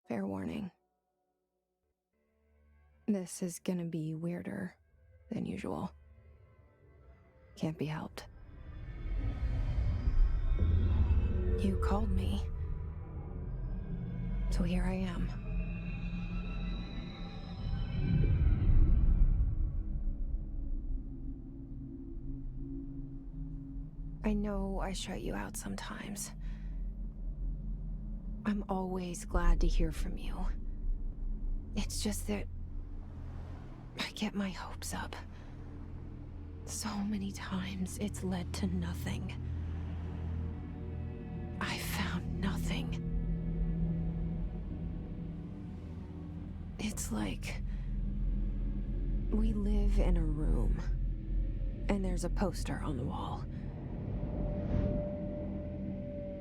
Fair warning. This is gonna be weirder than usual. Can't be helped. You called me. So here I am. I know I shut you out sometimes. I'm always glad to hear from you. It's just that I get my hopes up. So many times it's led to nothing. I found nothing. It's like we live in a room, and there's a poster on the wall.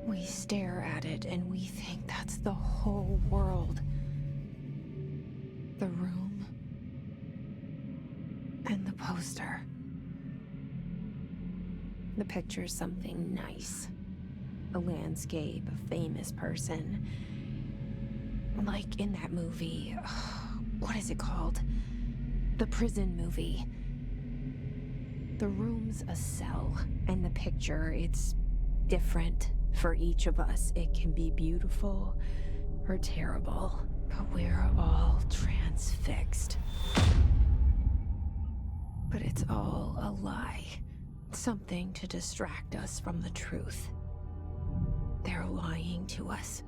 We stare at it and we think that's the whole world. The room and the poster. The picture's something nice. A landscape, a famous person. Like in that movie, what is it called? The prison movie. The room's a cell, and the picture, it's different for each of us. It can be beautiful or terrible, but we're all transfixed. But it's all a lie. Something to distract us from the truth. They're lying to us.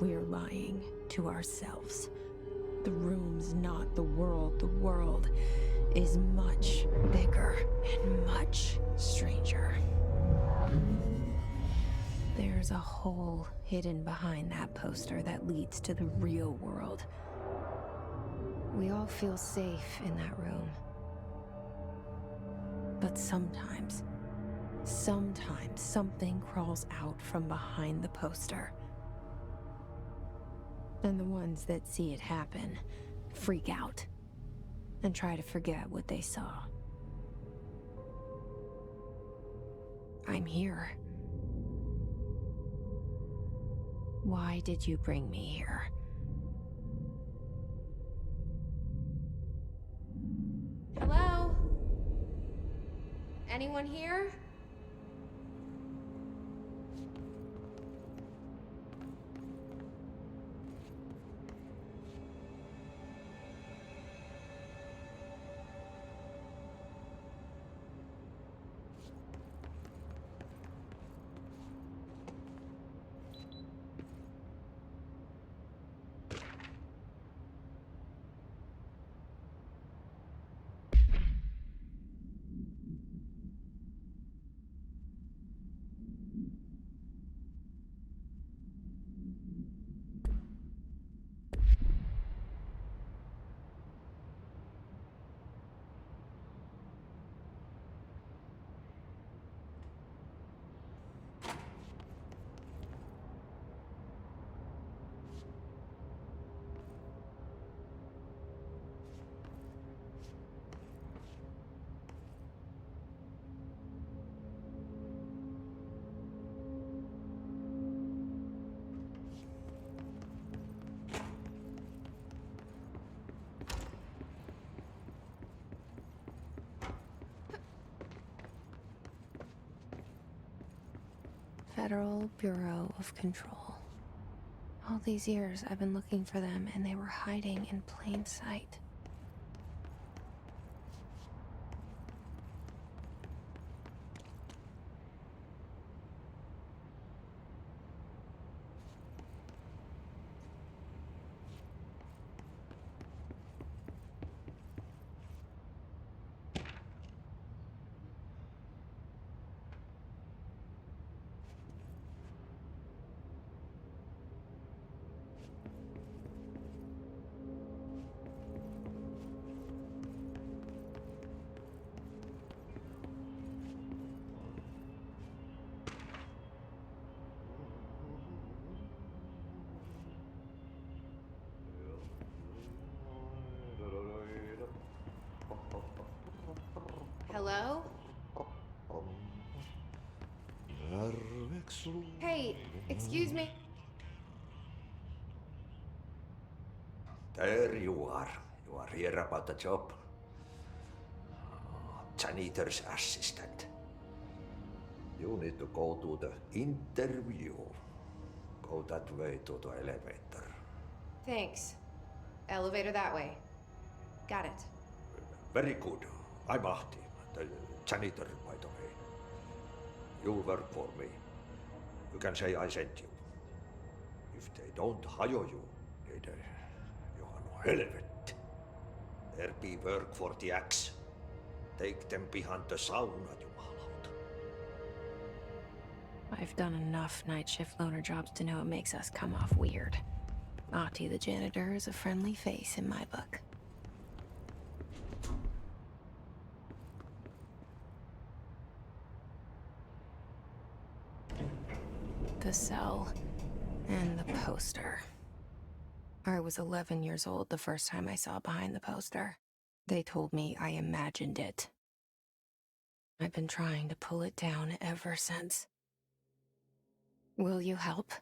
We're lying to ourselves. The room's not the world. The world is much bigger and much stranger. There's a hole hidden behind that poster that leads to the real world. We all feel safe in that room. But sometimes something crawls out from behind the poster. And the ones that see it happen freak out and try to forget what they saw. I'm here. Why did you bring me here? Hello? Anyone here? Federal Bureau of Control. All these years I've been looking for them and they were hiding in plain sight. Hello? Hey, excuse me. There you are. You are here about the job. Janitor's assistant. You need to go to the interview. Go that way to the elevator. Thanks. Elevator that way. Got it. Very good. I'm Ahti, the janitor, by the way. You work for me. You can say I sent you. If they don't hire you, then you are no helvet. There be work for the axe. Take them behind the sauna, jumalauta. I've done enough night shift loner jobs to know it makes us come off weird. Ahti the janitor is a friendly face in my book. The cell and the poster. I was 11 years old the first time I saw behind the poster. They told me I imagined it. I've been trying to pull it down ever since. Will you help?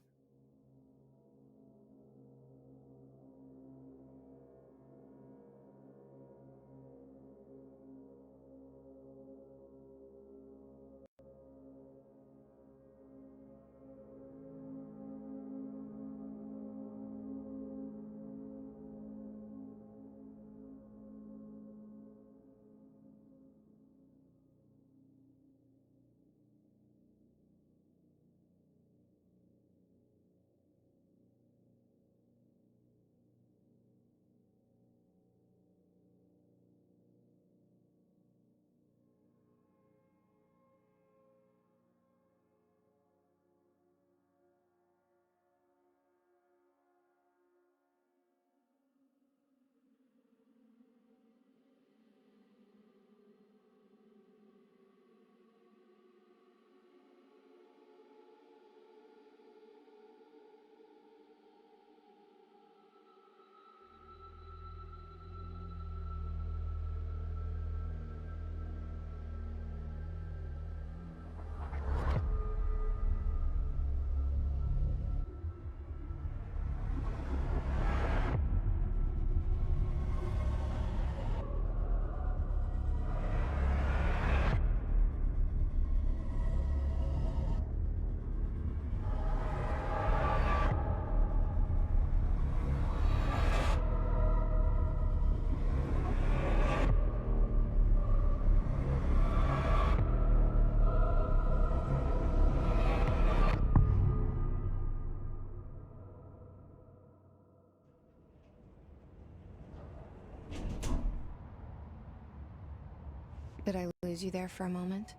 Did I lose you there for a moment?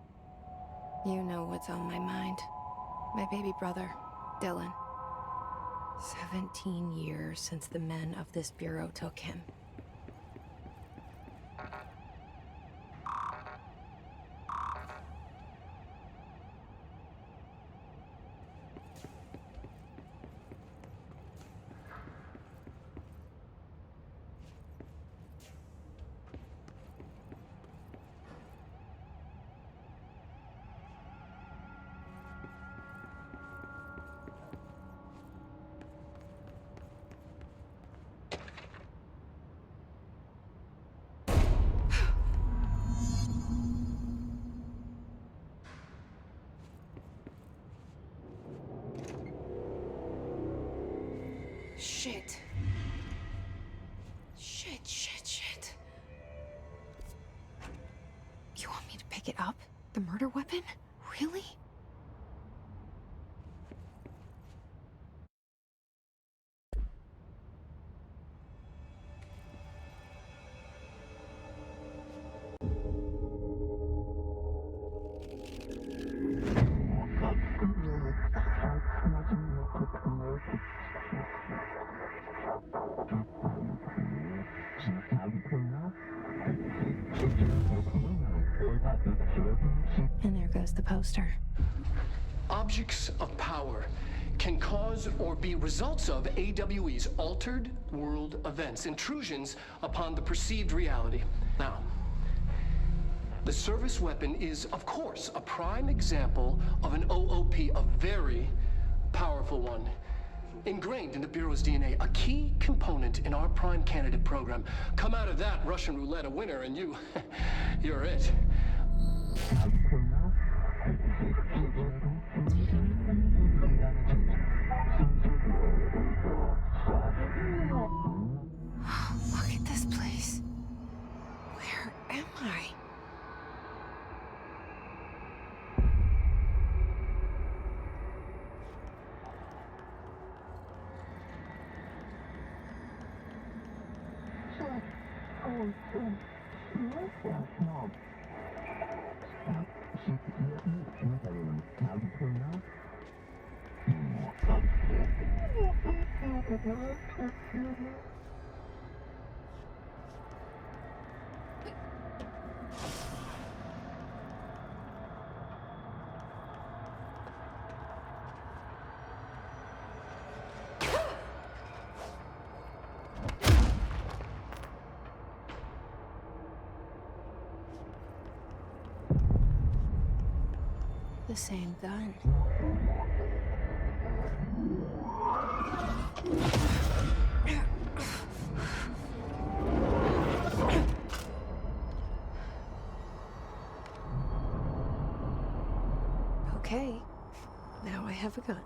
You know what's on my mind. My baby brother, Dylan. 17 years since the men of this bureau took him. Shit. Shit. You want me to pick it up? The murder weapon? Really? And there goes the poster. Objects of power can cause or be results of AWE's altered world events, intrusions upon the perceived reality. Now, the service weapon is, of course, a prime example of an OOP, a very powerful one. Ingrained in the Bureau's DNA, a key component in our prime candidate program. Come out of that Russian roulette a winner and you're it. Look at this place. Where am I? The same gun. Okay, now I have a gun.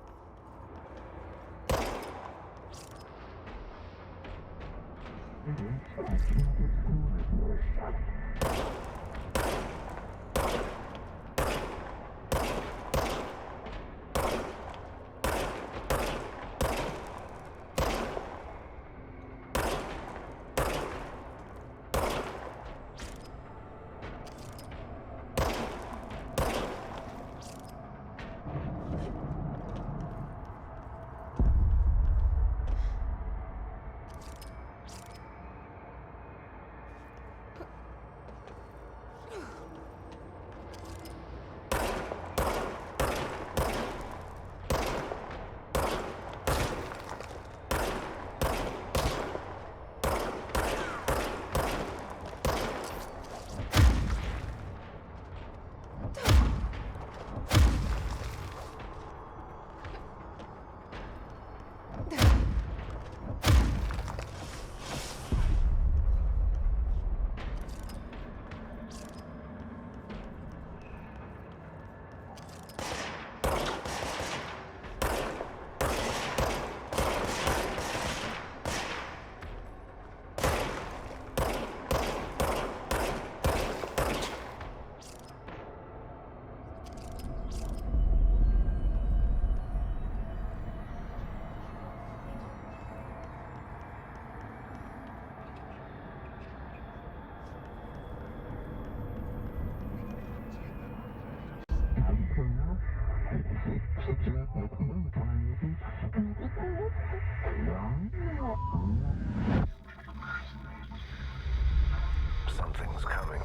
Something's coming.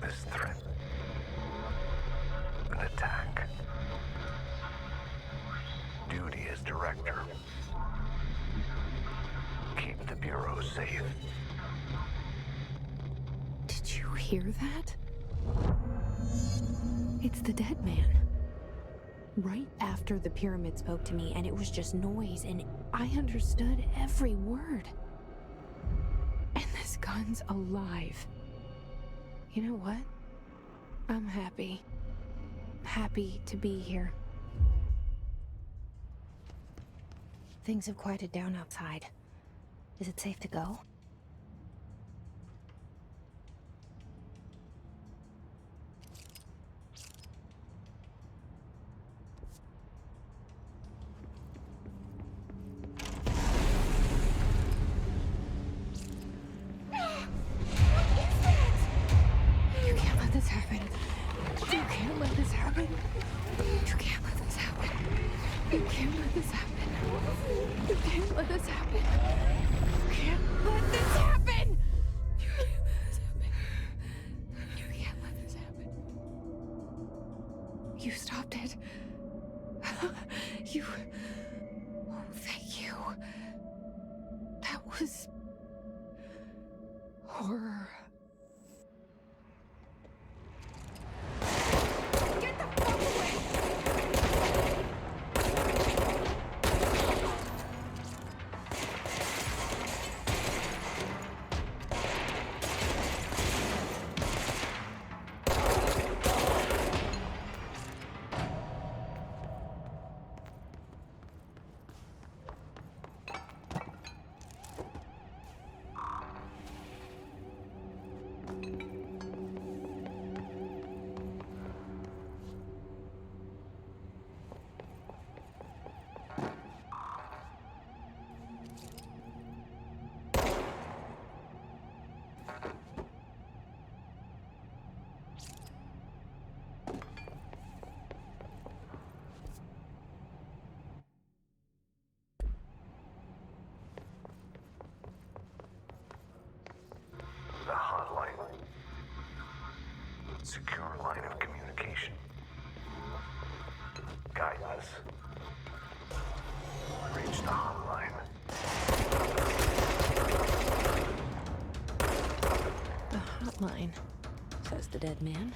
This threat. An attack. Duty as director. Keep the Bureau safe. Did you hear that? It's the dead man. Right after the pyramid spoke to me, and it was just noise, and I understood every word. And this gun's alive. You know what? I'm happy. Happy to be here. Things have quieted down outside. Is it safe to go? You can't let this happen. You can't let this happen. You can't let this happen. You can't let this happen. You can't let this happen. You can't let this happen. You can't let this happen. You can't let this happen. You stopped it. You. Oh, thank you. That was horror. Get the fuck away! The hotline. Secure line of communication. Guidance. Reach the hotline. The hotline, says the dead man.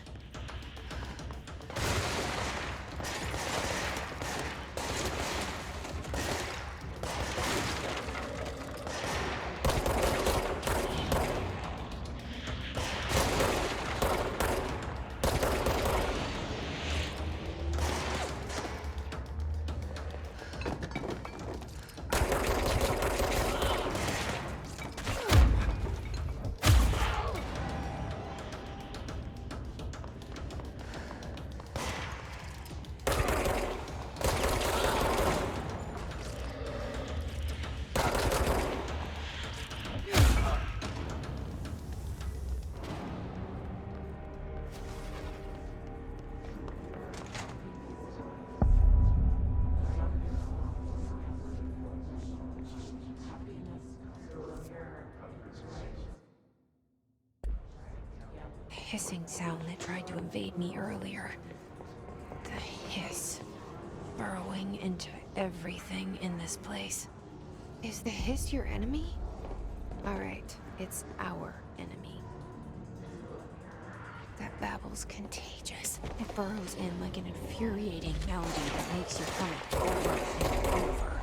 Hissing sound that tried to invade me earlier. The hiss burrowing into everything in this place. Is the hiss your enemy? Alright, it's our enemy. That babble's contagious. It burrows in like an infuriating melody that makes you hum over and over.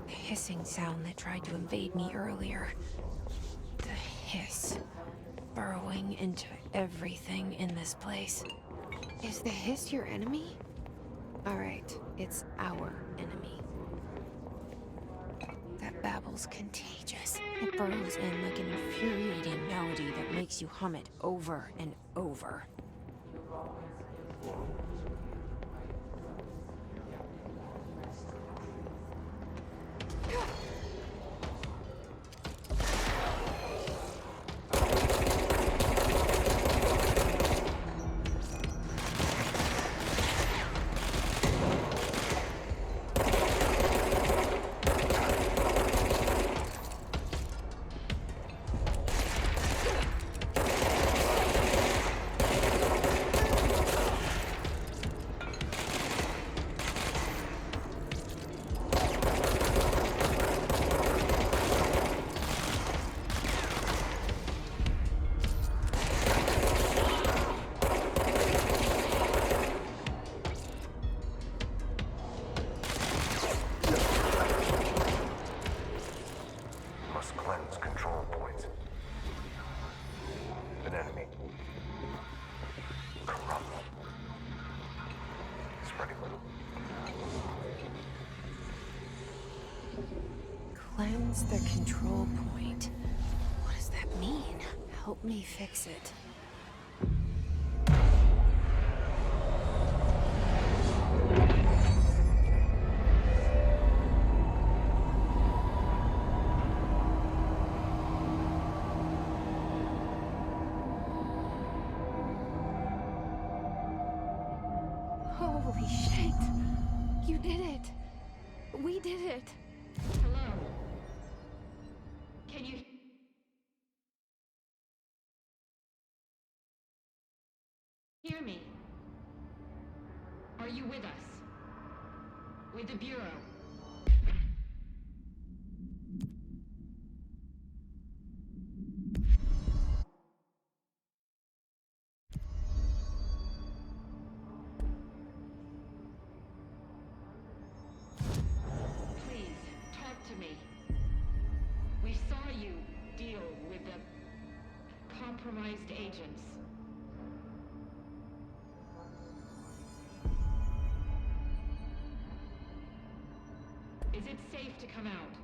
Hissing sound that tried to invade me earlier. The hiss burrowing into everything in this place. Is the hiss your enemy? Alright, it's our enemy. That babble's contagious. It burrows in like an infuriating melody that makes makes you hum it over and over. Must cleanse control points. An enemy. Corrupt. Spreading. Cleanse the control point. What does that mean? Help me fix it. Holy shit! You did it! We did it! Hello? Can you... hear me? Are you with us? With the Bureau? Please, talk to me. We saw you deal with the compromised agents. Is it safe to come out?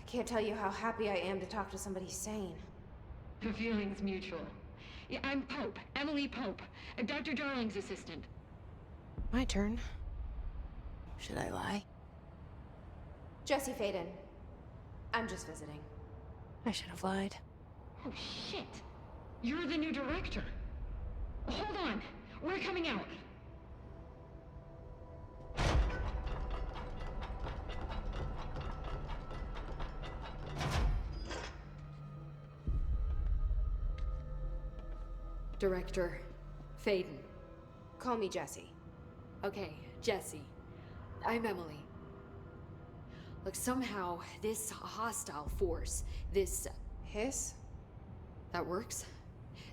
I can't tell you how happy I am to talk to somebody sane. The feeling's mutual. Yeah, I'm Pope, Emily Pope, Dr. Darling's assistant. My turn. Should I lie? Jesse Faden. I'm just visiting. I should have lied. Oh, shit. You're the new director. Hold on. We're coming out. Director Faden. Call me Jesse. Okay, Jesse. I'm Emily. Look, somehow this hostile force, this... Hiss? that works?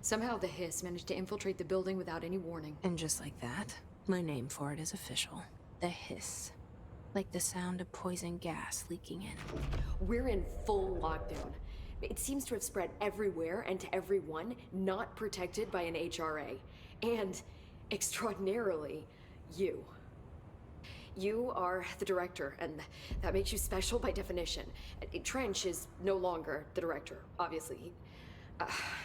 Somehow the hiss managed to infiltrate the building without any warning. And just like that, my name for it is official. The hiss. Like the sound of poison gas leaking in. We're in full lockdown. It seems to have spread everywhere and to everyone not protected by an HRA. And, extraordinarily, you. You are the director, and that makes you special by definition. Trench is no longer the director, obviously.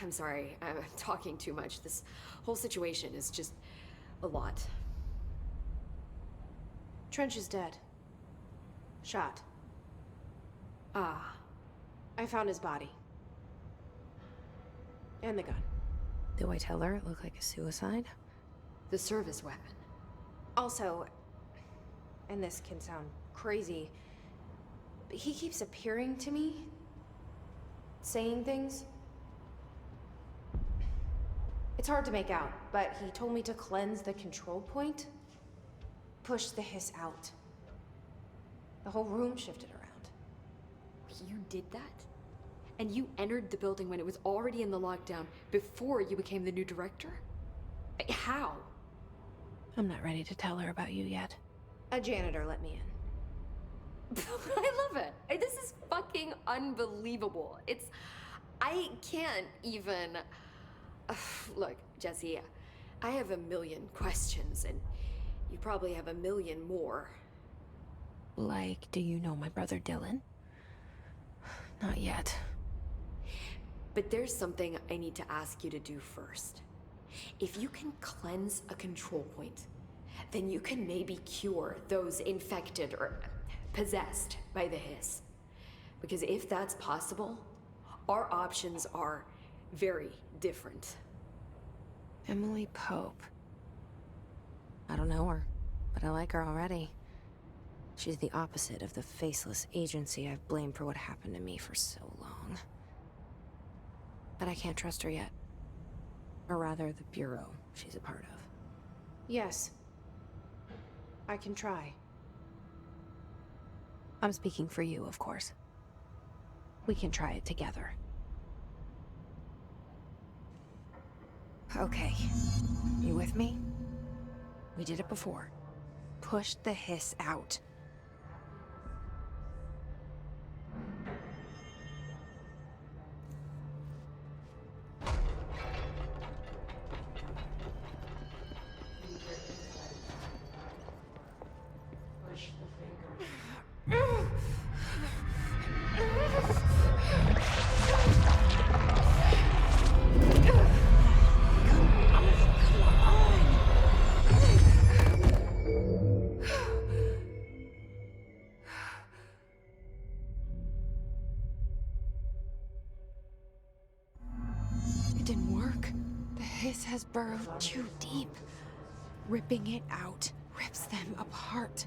I'm sorry, I'm talking too much. This whole situation is just a lot. Trench is dead. Shot. Ah. I found his body. And the gun. Do I tell her it looked like a suicide? The service weapon. Also, and this can sound crazy, but he keeps appearing to me, saying things. It's hard to make out, but he told me to cleanse the control point, push the hiss out. The whole room shifted around. You did that? And you entered the building when it was already in the lockdown before you became the new director? How? I'm not ready to tell her about you yet. A janitor let me in. I love it. This is fucking unbelievable. I can't even... Look, Jesse, I have a million questions, and you probably have a million more. Like, do you know my brother Dylan? Not yet. But there's something I need to ask you to do first. If you can cleanse a control point, then you can maybe cure those infected or possessed by the hiss. Because if that's possible, our options are very different. Emily Pope. I don't know her, but I like her already. She's the opposite of the faceless agency I've blamed for what happened to me for so long. But I can't trust her yet. Or rather, the Bureau she's a part of. Yes. I can try. I'm speaking for you, of course. We can try it together. Okay. You with me? We did it before. Push the hiss out. It didn't work. The hiss has burrowed too deep. Ripping it out rips them apart.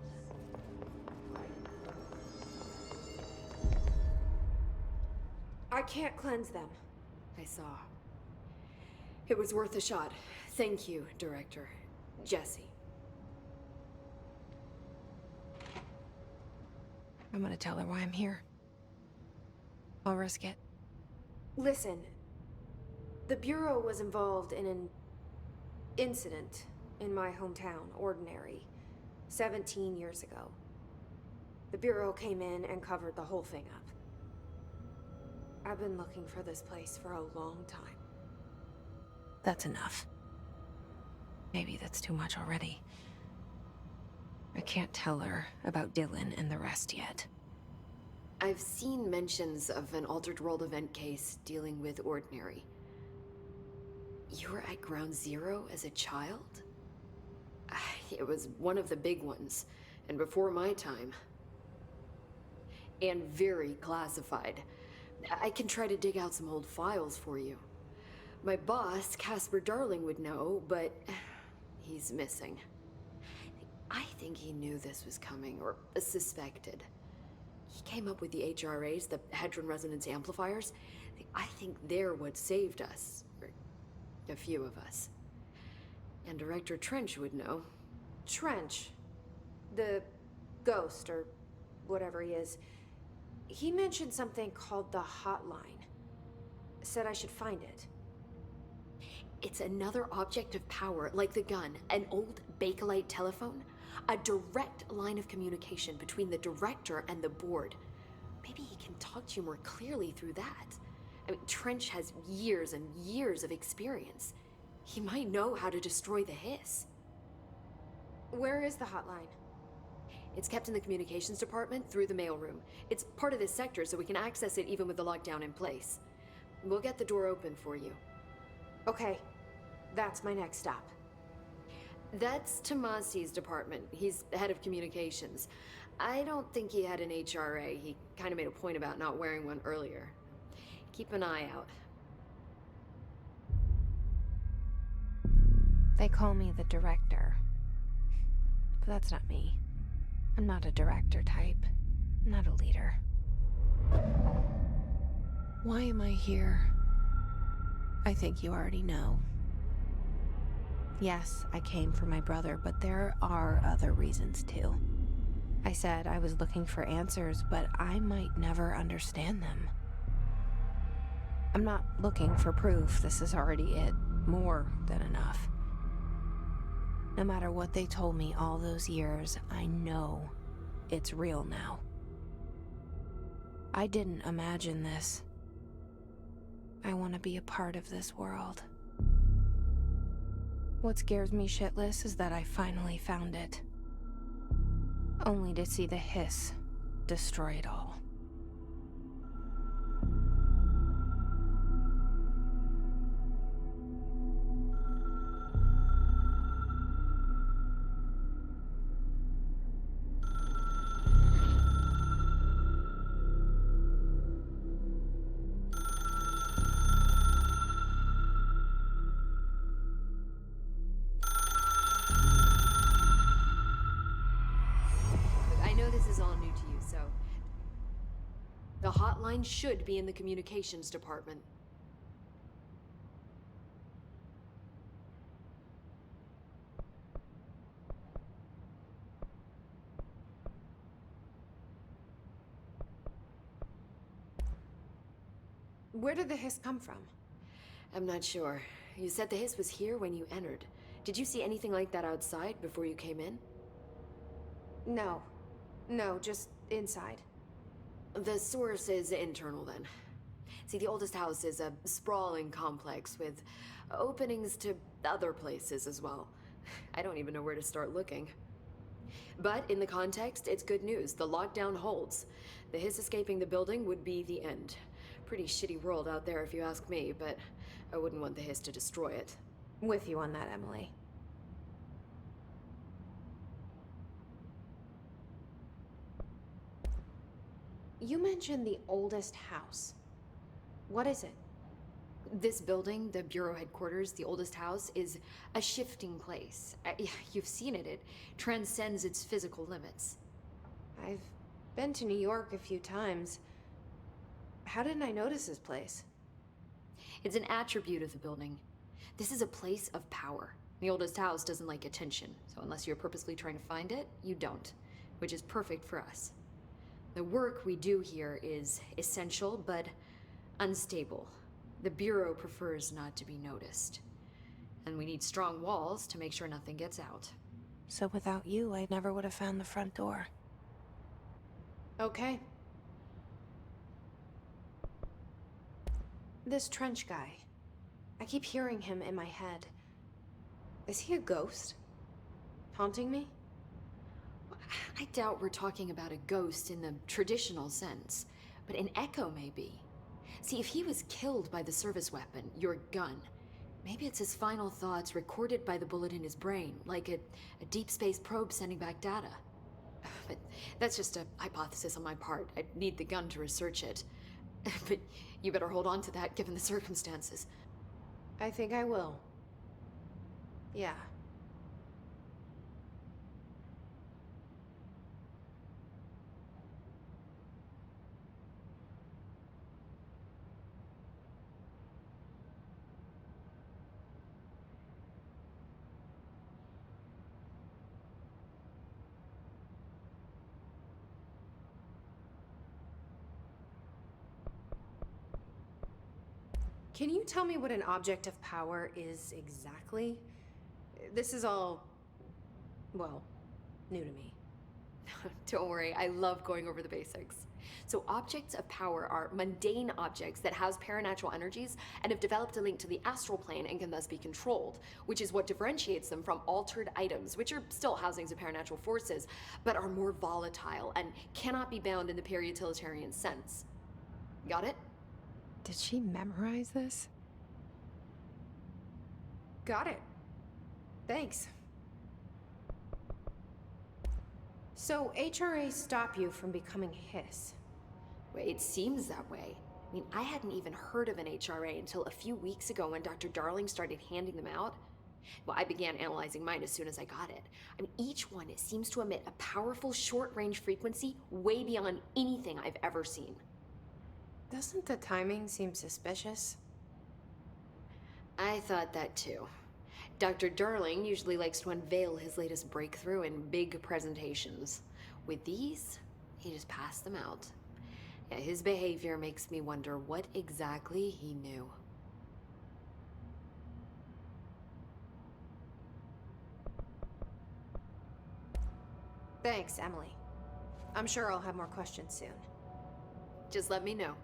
I can't cleanse them. I saw. It was worth a shot. Thank you, Director. Jesse. I'm gonna tell her why I'm here. I'll risk it. Listen, the Bureau was involved in an incident in my hometown, Ordinary, 17 years ago. The Bureau came in and covered the whole thing up. I've been looking for this place for a long time. That's enough. Maybe that's too much already. I can't tell her about Dylan and the rest yet. I've seen mentions of an Altered World event case dealing with Ordinary. You were at Ground Zero as a child? It was one of the big ones, and before my time. And very classified. I can try to dig out some old files for you. My boss, Casper Darling, would know, but he's missing. I think he knew this was coming, or suspected. He came up with the HRAs, the Hadron Resonance Amplifiers. I think they're what saved us. Or a few of us. And Director Trench would know. Trench. The ghost, or whatever he is. He mentioned something called the Hotline. Said I should find it. It's another object of power, like the gun, an old Bakelite telephone. A direct line of communication between the director and the board. Maybe he can talk to you more clearly through that. I mean, Trench has years and years of experience. He might know how to destroy the hiss. Where is the hotline? It's kept in the communications department through the mailroom. It's part of this sector, so we can access it even with the lockdown in place. We'll get the door open for you. Okay, that's my next stop. That's Tomasi's department. He's head of communications. I don't think he had an HRA. He kind of made a point about not wearing one earlier. Keep an eye out. They call me the director. But that's not me. I'm not a director type. I'm not a leader. Why am I here? I think you already know. Yes, I came for my brother, but there are other reasons too. I said I was looking for answers, but I might never understand them. I'm not looking for proof. This is already it. More than enough. No matter what they told me all those years, I know it's real now. I didn't imagine this. I want to be a part of this world. What scares me shitless is that I finally found it. Only to see the hiss destroy it all. The hotline should be in the communications department. Where did the hiss come from? I'm not sure. You said the hiss was here when you entered. Did you see anything like that outside before you came in? No. No, just inside. The source is internal, then. See, the oldest house is a sprawling complex with openings to other places as well. I don't even know where to start looking. But in the context, it's good news. The lockdown holds. The hiss escaping the building would be the end. Pretty shitty world out there if you ask me, but I wouldn't want the hiss to destroy it. With you on that, Emily. You mentioned the oldest house. What is it? This building, the Bureau headquarters, the oldest house, is a shifting place. You've seen it. It transcends its physical limits. I've been to New York a few times. How didn't I notice this place? It's an attribute of the building. This is a place of power. The oldest house doesn't like attention, so unless you're purposely trying to find it, you don't, which is perfect for us. The work we do here is essential, but unstable. The Bureau prefers not to be noticed. And we need strong walls to make sure nothing gets out. So without you, I never would have found the front door. Okay. This Trench guy. I keep hearing him in my head. Is he a ghost? Haunting me? I doubt we're talking about a ghost in the traditional sense, but an echo maybe. See, if he was killed by the service weapon, your gun, maybe it's his final thoughts recorded by the bullet in his brain, like a deep space probe sending back data. But that's just a hypothesis on my part. I'd need the gun to research it. But you better hold on to that given the circumstances. I think I will. Yeah. Can you tell me what an object of power is exactly? This is all, well, new to me. Don't worry, I love going over the basics. So objects of power are mundane objects that house paranatural energies and have developed a link to the astral plane and can thus be controlled, which is what differentiates them from altered items, which are still housings of paranatural forces, but are more volatile and cannot be bound in the peri-utilitarian sense. Got it? Did she memorize this? Got it. Thanks. So HRA stop you from becoming Hiss? Well, it seems that way. I mean, I hadn't even heard of an HRA until a few weeks ago when Dr. Darling started handing them out. Well, I began analyzing mine as soon as I got it. I mean, each one seems to emit a powerful short-range frequency way beyond anything I've ever seen. Doesn't the timing seem suspicious? I thought that too. Dr. Darling usually likes to unveil his latest breakthrough in big presentations. With these, he just passed them out. Yeah, his behavior makes me wonder what exactly he knew. Thanks, Emily. I'm sure I'll have more questions soon. Just let me know.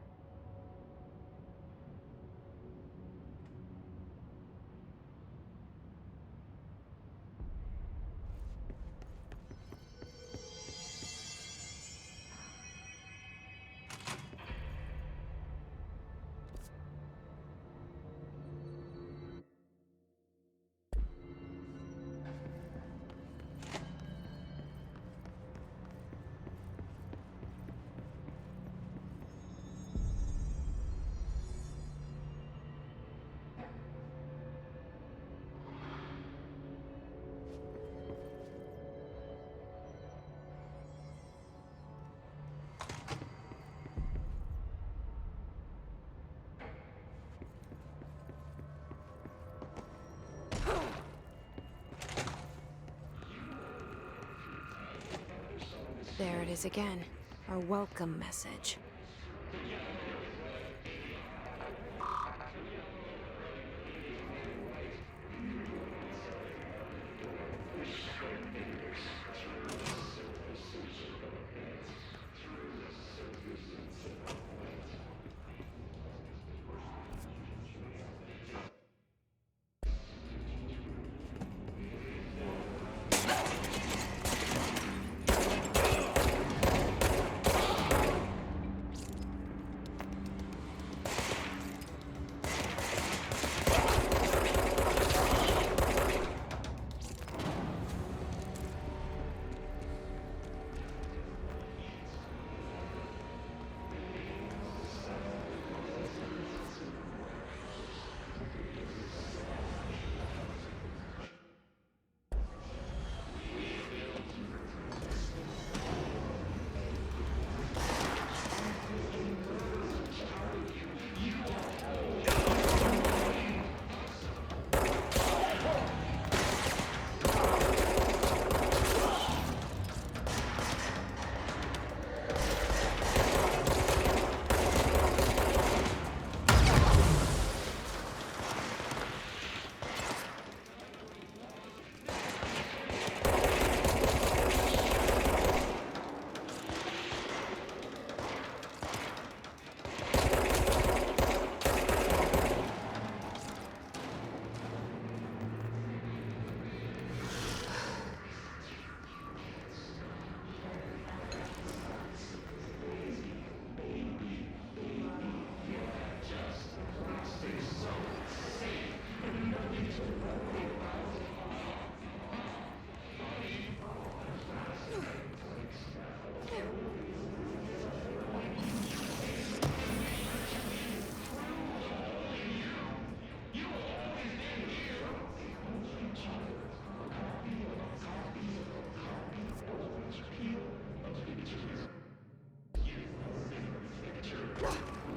There it is again. Our welcome message.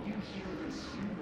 You hear this?